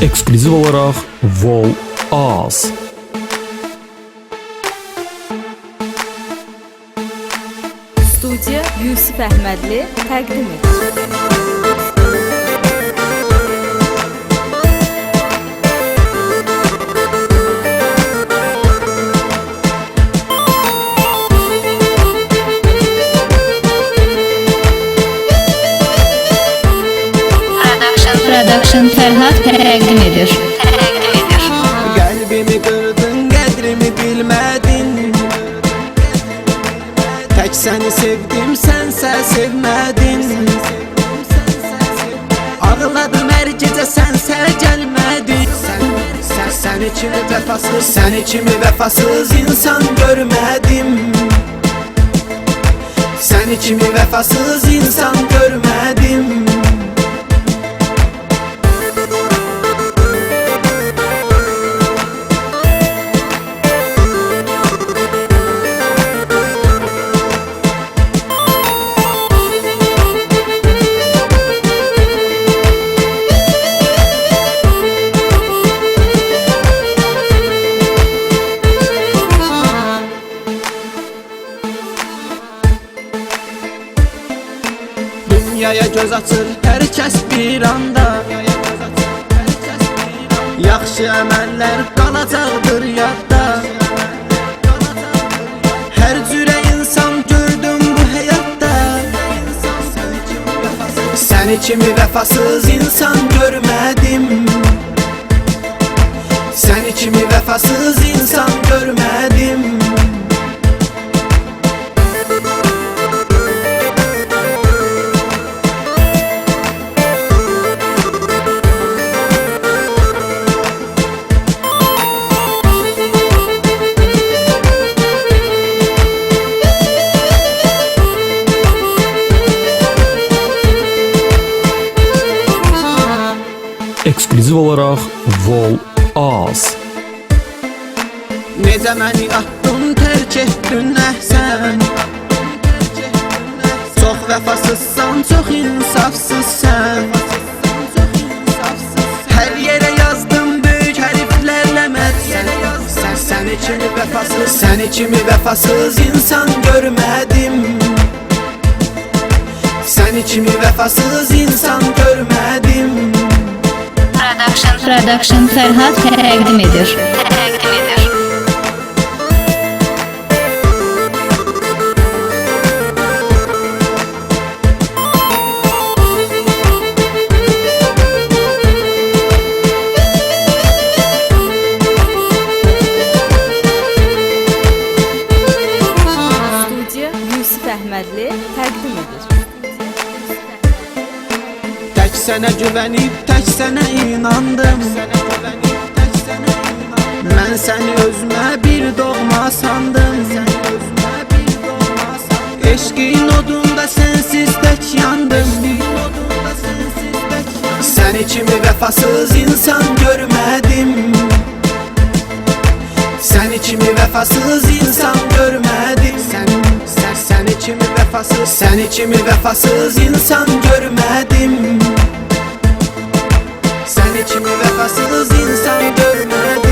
Ekskluziv olaraq Vol Az. Studiya Yusif Əhmədli təqdim edir. Production Fərhad təqdim edir. Qəlbimi qırdın, qədrimi bilmədin. Tək səni sevdim, sənsə sevmədin. Ağladım hər gecə, sənsə gəlmədin. Səni kimi vəfasız insan görmədim. Səni kimi vəfasız insan görmədim. Dünyaya göz açır hər kəs bir anda. Yaxşı əməllər qalacaqdır yadda. Hər cürə insan gördüm bu həyatda. Səni kimi vəfasız insan görmədim. Səni kimi vəfasız insan görmədim. Ekskluziv olaraq Vol Az. Necə məni atdın, tərk etdin əhsən. Çox vəfasızsan, çox insafsızsan. Hər yerə yazdım böyük hərflərlə mədsən. Səni kimi vəfasız insan görmədim. Səni kimi vəfasız insan görmədim. Production Fərhad təqdim edir. Studiya Yusif Əhmədli təqdim edir. Tək sənə güvənib, tək sənə inandım. Mən səni özümə bir doğma sandım. Eşqin odunda sənsiz tək yandım. Səni kimi vəfasız insan görmədim. Səni kimi vəfasız insan görmədim. Səni kimi vəfasız insan görmədim. Səni kimi vəfasız insan görmədim.